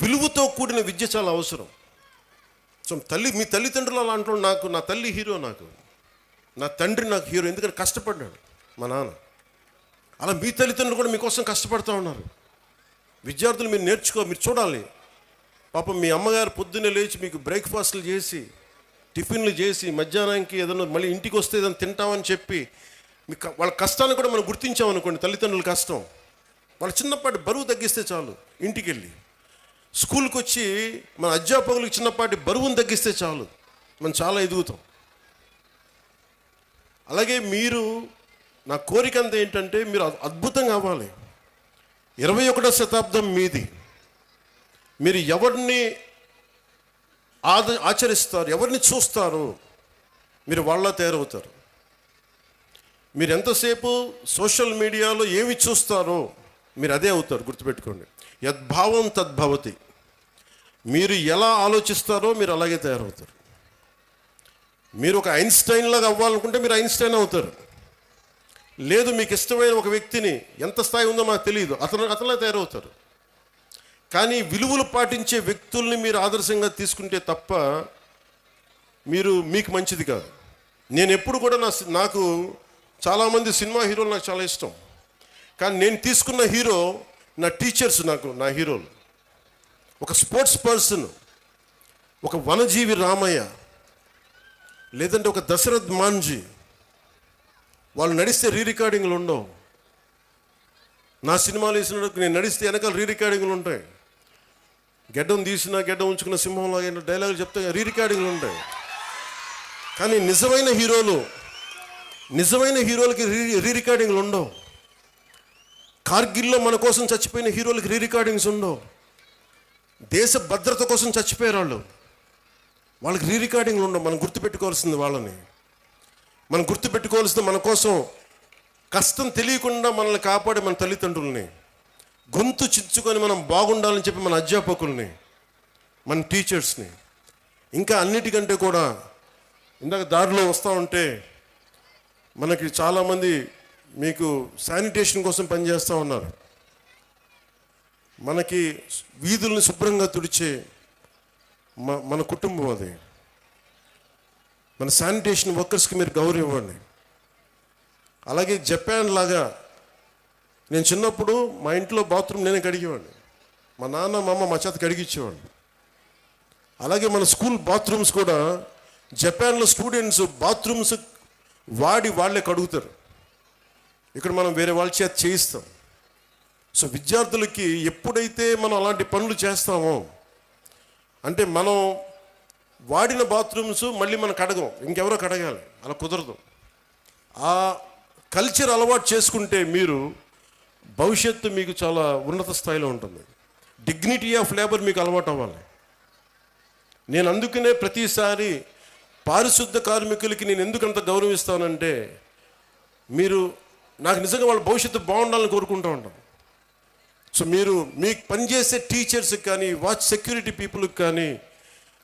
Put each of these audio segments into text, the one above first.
విలువతో కూడిన విద్య చాలా అవసరం. సో మీ తల్లిదండ్రులు అలా అంటారు. నా తల్లి హీరో, నా తండ్రి నాకు హీరో. ఎందుకంటే కష్టపడ్డాడు మా నాన్న. అలా మీ తల్లిదండ్రులు కూడా మీకోసం కష్టపడుతూ ఉన్నారు. విద్యార్థులు మీరు చూడాలి. పాపం మీ అమ్మగారు పొద్దున్నే లేచి మీకు బ్రేక్ఫాస్ట్లు చేసి, టిఫిన్లు చేసి, మధ్యాహ్నానికి ఏదైనా మళ్ళీ ఇంటికి వస్తే ఏదైనా తింటామని చెప్పి వాళ్ళ కష్టాన్ని కూడా మనం గుర్తించామనుకోండి. తల్లిదండ్రుల కష్టం, వాళ్ళ చిన్నపాటి బరువు తగ్గిస్తే చాలు. ఇంటికి వెళ్ళి స్కూల్కి వచ్చి మన అధ్యాపకులకు చిన్నపాటి బరువును తగ్గిస్తే చాలు, మనం చాలా ఎదుగుతాం. అలాగే నా కోరిక అంతా ఏంటంటే మీరు అద్భుతంగా అవ్వాలి. 21వ శతాబ్దం మీది. మీరు ఎవరిని ఆచరిస్తారు, ఎవరిని చూస్తారు, మీరు వాళ్ళ తయారవుతారు. మీరు ఎంతసేపు సోషల్ మీడియాలో ఏమి చూస్తారో మీరు అదే అవుతారు. గుర్తుపెట్టుకోండి, యద్భావం తద్భవతి. మీరు ఎలా ఆలోచిస్తారో మీరు అలాగే తయారవుతారు. మీరు ఒక ఐన్స్టైన్ లాగా అవ్వాలనుకుంటే మీరు ఐన్స్టైన్ అవుతారు. లేదు, మీకు ఇష్టమైన ఒక వ్యక్తిని, ఎంత స్థాయి ఉందో నాకు తెలియదు, అతలా తయారవుతారు. కానీ విలువలు పాటించే వ్యక్తుల్ని మీరు ఆదర్శంగా తీసుకుంటే తప్ప మీకు మంచిది కాదు. నేను ఎప్పుడు కూడా నాకు చాలామంది సినిమా హీరోలు నాకు చాలా ఇష్టం. కానీ నేను తీసుకున్న హీరో నా టీచర్స్, నా హీరోలు. ఒక స్పోర్ట్స్ పర్సన్, ఒక వనజీవి రామయ్య, లేదంటే ఒక దశరథ్ మాంజీ. వాళ్ళు నడిస్తే రికార్డింగ్లు ఉండవు. నా సినిమాలు వేసినప్పుడు నేను నడిస్తే వెనకాల రికార్డింగ్లు ఉంటాయి. గెడ్డం ఉంచుకున్న సింహంలాగా డైలాగులు చెప్తే రికార్డింగ్లు ఉంటాయి. కానీ నిజమైన హీరోలకి రికార్డింగ్లు ఉండవు. కార్గిల్లో మన కోసం చచ్చిపోయిన హీరోలకి రికార్డింగ్స్ ఉండవు. దేశ భద్రత కోసం చచ్చిపోయారు వాళ్ళకి రికార్డింగ్లు ఉండవు. మనం గుర్తుపెట్టుకోవాల్సింది వాళ్ళని. మనం గుర్తుపెట్టుకోవాల్సింది మన కోసం కష్టం తెలియకుండా మనల్ని కాపాడే మన తల్లిదండ్రుల్ని, గొంతు చించుకొని మనం బాగుండాలని చెప్పి మన అధ్యాపకుల్ని, మన టీచర్స్ని. ఇంకా అన్నిటికంటే కూడా ఇందాక దారిలో వస్తూ ఉంటే మనకి చాలామంది మీకు శానిటేషన్ కోసం పనిచేస్తూ ఉన్నారు. మనకి వీధుల్ని శుభ్రంగా తుడిచే మన కుటుంబం అది. మన శానిటేషన్ వర్కర్స్కి మీరు గౌరవం ఇవ్వండి. అలాగే జపాన్ లాగా, నేను చిన్నప్పుడు మా ఇంట్లో బాత్రూమ్ నేనే కడిగేవాడిని. మా నాన్న మా అమ్మ మా చేత కడిగిచ్చేవాడిని. అలాగే మన స్కూల్ బాత్రూమ్స్ కూడా జపాన్లో స్టూడెంట్స్ బాత్రూమ్స్ వాళ్ళే కడుగుతారు. ఇక్కడ మనం వేరే వాళ్ళ చేత చేయిస్తాం. సో విద్యార్థులకి ఎప్పుడైతే మనం అలాంటి పనులు చేస్తామో, అంటే మనం వాడిన బాత్రూమ్స్ మళ్ళీ మనం కడగం, ఇంకెవరో కడగాలి, అలా కుదరదు. ఆ కల్చర్ అలవాటు చేసుకుంటే భవిష్యత్తు మీకు చాలా ఉన్నత స్థాయిలో ఉంటుంది. డిగ్నిటీ ఆఫ్ లేబర్ మీకు అలవాటు అవ్వాలి. నేను అందుకనే ప్రతిసారి పారిశుద్ధ కార్మికులకి నేను ఎందుకు అంత గౌరవిస్తానంటే, నాకు నిజంగా వాళ్ళ భవిష్యత్తు బాగుండాలని కోరుకుంటూ ఉంటాం. సో మీకు పనిచేసే టీచర్స్కి కానీ, వాచ్ సెక్యూరిటీ పీపుల్కి కానీ,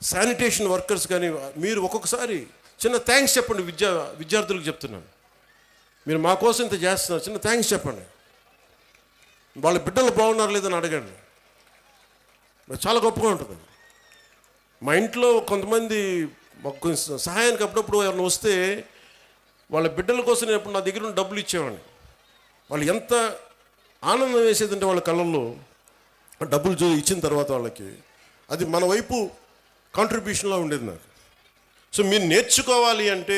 శానిటేషన్ వర్కర్స్ కానీ మీరు ఒక్కొక్కసారి చిన్న థ్యాంక్స్ చెప్పండి. విద్యార్థులకు చెప్తున్నాను, మీరు మా కోసం ఇంత చేస్తున్నారు, చిన్న థ్యాంక్స్ చెప్పండి. వాళ్ళ బిడ్డలు బాగున్నారు లేదని అడగండి. చాలా గొప్పగా ఉంటుంది. మా ఇంట్లో కొంతమంది మాకు సహాయానికి అప్పుడప్పుడు ఎవరైనా వస్తే వాళ్ళ బిడ్డల కోసం నేను ఎప్పుడు నా దగ్గర ఉన్న డబ్బులు ఇచ్చేవాడిని. వాళ్ళు ఎంత ఆనందం వేసేదంటే వాళ్ళ కళ్ళల్లో డబ్బులు ఇచ్చిన తర్వాత వాళ్ళకి అది మన వైపు కాంట్రిబ్యూషన్లా ఉండేది నాకు. సో మీరు నేర్చుకోవాలి అంటే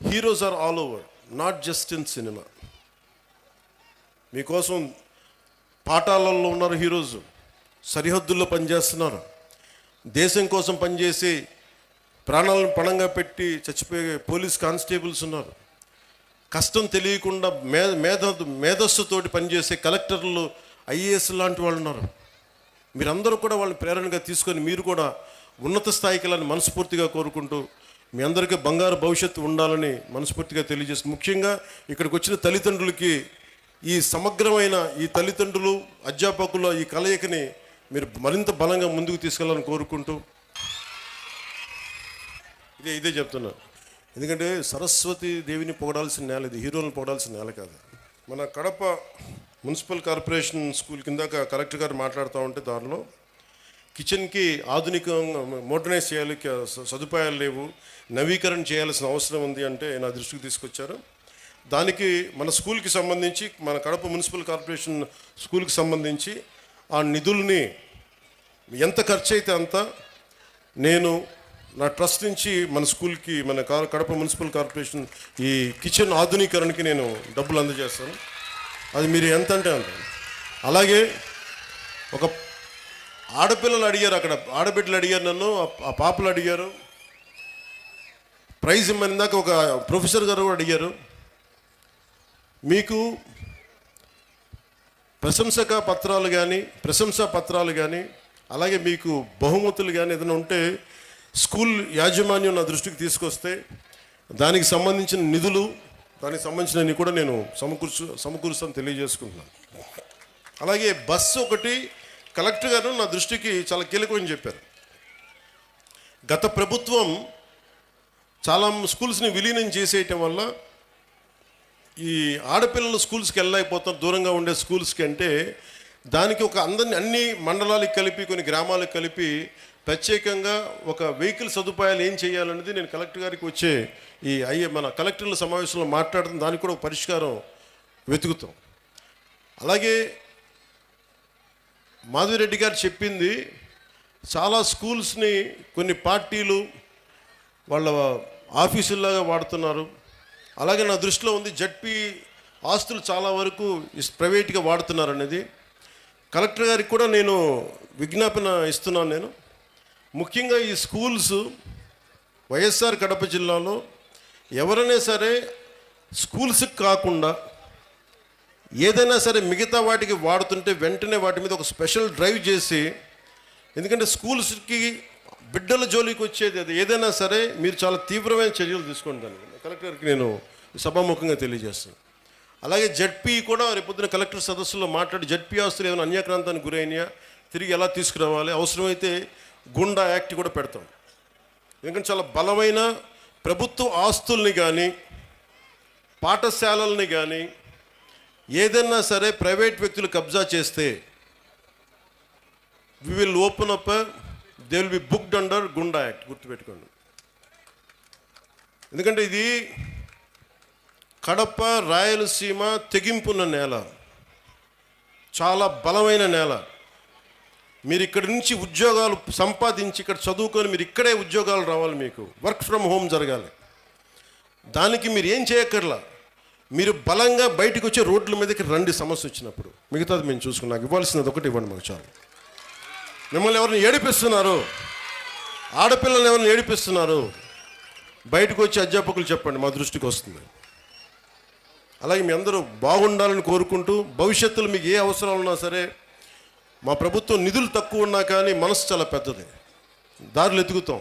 heroes are all over, not just in cinema. మీకోసం పాఠాలలో ఉన్నారు హీరోస్, సరిహద్దుల్లో పనిచేస్తున్నారు, దేశం కోసం పనిచేసి ప్రాణాలను పణంగా పెట్టి చచ్చిపోయే పోలీస్ కానిస్టేబుల్స్ ఉన్నారు, కష్టం తెలియకుండా మేధస్సుతోటి పనిచేసే కలెక్టర్లు, ఐఏఎస్ లాంటి వాళ్ళు ఉన్నారు. మీరందరూ కూడా వాళ్ళని ప్రేరణగా తీసుకొని మీరు కూడా ఉన్నత స్థాయికి వెళ్ళాలని మనస్ఫూర్తిగా కోరుకుంటూ, మీ అందరికీ బంగారు భవిష్యత్తు ఉండాలని మనస్ఫూర్తిగా తెలియజేస్తుంది. ముఖ్యంగా ఇక్కడికి వచ్చిన తల్లిదండ్రులకి ఈ సమగ్రమైన ఈ తల్లిదండ్రులు అధ్యాపకుల ఈ కలయికని మీరు మరింత బలంగా ముందుకు తీసుకెళ్ళాలని కోరుకుంటూ ఇదే చెప్తున్నాను. ఎందుకంటే సరస్వతి దేవిని పొగడాల్సిన నేల ఇది, హీరోలను పొగడాల్సిన నేల కాదు. మన కడప మున్సిపల్ కార్పొరేషన్ స్కూల్ కిందాక కలెక్టర్ గారు మాట్లాడుతూ ఉంటే దానిలో కిచెన్కి ఆధునికంగా మోడర్నైజ్ చేయాలి, సదుపాయాలు లేవు, నవీకరణ చేయాల్సిన అవసరం ఉంది అంటే నా దృష్టికి తీసుకొచ్చారు. దానికి మన స్కూల్కి సంబంధించి, మన కడప మున్సిపల్ కార్పొరేషన్ స్కూల్కి సంబంధించి ఆ నిధుల్ని ఎంత ఖర్చు అయితే అంత నేను నా ట్రస్ట్ నుంచి మన స్కూల్కి, మన కడప మున్సిపల్ కార్పొరేషన్ ఈ కిచెన్ ఆధునీకరణకి నేను డబ్బులు అందజేస్తాను. అది మీరు ఎంత అంటే అంత. అలాగే ఒక ఆడపిల్లలు అడిగారు, అక్కడ ఆడబిడ్డలు అడిగారు నన్ను, ఆ పాపలు అడిగారు, ప్రైజ్ ఇమ్మని దాకా ఒక ప్రొఫెసర్ గారు కూడా అడిగారు. మీకు ప్రశంసా పత్రాలు కానీ అలాగే మీకు బహుమతులు కానీ ఏదైనా ఉంటే స్కూల్ యాజమాన్యం నా దృష్టికి తీసుకొస్తే దానికి సంబంధించిన నిధులు, దానికి సంబంధించినవి కూడా నేను సమకూరుస్తాను తెలియజేసుకుంటున్నాను. అలాగే బస్సు ఒకటి కలెక్టర్ గారు నా దృష్టికి చాలా కీలకమని చెప్పారు. గత ప్రభుత్వం చాలా స్కూల్స్ని విలీనం చేసేయటం వల్ల ఈ ఆడపిల్లలు స్కూల్స్కి వెళ్ళలేకపోతారు, దూరంగా ఉండే స్కూల్స్కి. అంటే దానికి ఒక అన్ని మండలాలకు కలిపి, కొన్ని గ్రామాలకు కలిపి ప్రత్యేకంగా ఒక వెహికల్ సదుపాయాలు ఏం చేయాలనేది నేను కలెక్టర్ గారికి వచ్చే మన కలెక్టర్ల సమావేశంలో మాట్లాడుతున్న దానికి కూడా ఒక పరిష్కారం వెతుకుతాం. అలాగే మాధవిరెడ్డి గారు చెప్పింది, చాలా స్కూల్స్ని కొన్ని పార్టీలు వాళ్ళ ఆఫీసుల్లాగా వాడుతున్నారు. అలాగే నా దృష్టిలో ఉంది, జడ్పీ ఆస్తులు చాలా వరకు ప్రైవేట్గా వాడుతున్నారు అనేది. కలెక్టర్ గారికి కూడా నేను విజ్ఞాపన ఇస్తున్నాను. నేను ముఖ్యంగా ఈ స్కూల్స్ వైఎస్ఆర్ కడప జిల్లాలో ఎవరైనా సరే స్కూల్స్కి కాకుండా ఏదైనా సరే మిగతా వాటికి వాడుతుంటే వెంటనే వాటి మీద ఒక స్పెషల్ డ్రైవ్ చేసి, ఎందుకంటే స్కూల్స్కి బిడ్డల జోలికి వచ్చేది అది ఏదైనా సరే మీరు చాలా తీవ్రమైన చర్యలు తీసుకుంటాను కలెక్టర్కి నేను సభాముఖంగా తెలియజేస్తాను. అలాగే జడ్పీ కూడా రేపొద్దున కలెక్టర్ సదస్సులో మాట్లాడి జడ్పీ ఆస్తులు ఏమైనా అన్యాక్రాంతానికి గురైనయా తిరిగి ఎలా తీసుకురావాలి, అవసరమైతే గుండా యాక్ట్ కూడా పెడతాం. ఎందుకంటే చాలా బలమైన ప్రభుత్వ ఆస్తుల్ని కానీ పాఠశాలల్ని కానీ ఏదైనా సరే ప్రైవేట్ వ్యక్తులు కబ్జా చేస్తే we will open up, they will be booked under goonda act, గుర్తుపెట్టుకోండి. ఎందుకంటే ఇది కడప రాయలసీమ తెగింపున్న నేల, చాలా బలమైన నేల. మీరు ఇక్కడి నుంచి ఉద్యోగాలు సంపాదించి ఇక్కడ చదువుకొని మీరు ఇక్కడే ఉద్యోగాలు రావాలి, మీకు వర్క్ ఫ్రమ్ హోమ్ జరగాలి. దానికి మీరు ఏం చేయక్కర్లా, మీరు బలంగా బయటకు వచ్చే రోడ్ల మీదకి రండి సమస్య వచ్చినప్పుడు. మిగతాది మేము చూసుకుని నాకు ఇవ్వాల్సినది ఒకటి ఇవ్వండి మాకు చాలు. మిమ్మల్ని ఎవరిని ఏడిపిస్తున్నారు, ఆడపిల్లల్ని ఎవరిని ఏడిపిస్తున్నారు, బయటకు వచ్చి అధ్యాపకులు చెప్పండి, మా దృష్టికి వస్తుంది. అలాగే మీ అందరూ బాగుండాలని కోరుకుంటూ, భవిష్యత్తులో మీకు ఏ అవసరాలు ఉన్నా సరే, మా ప్రభుత్వం నిధులు తక్కువ ఉన్నా కానీ మనసు చాలా పెద్దది, దారులు ఎతుకుతాం.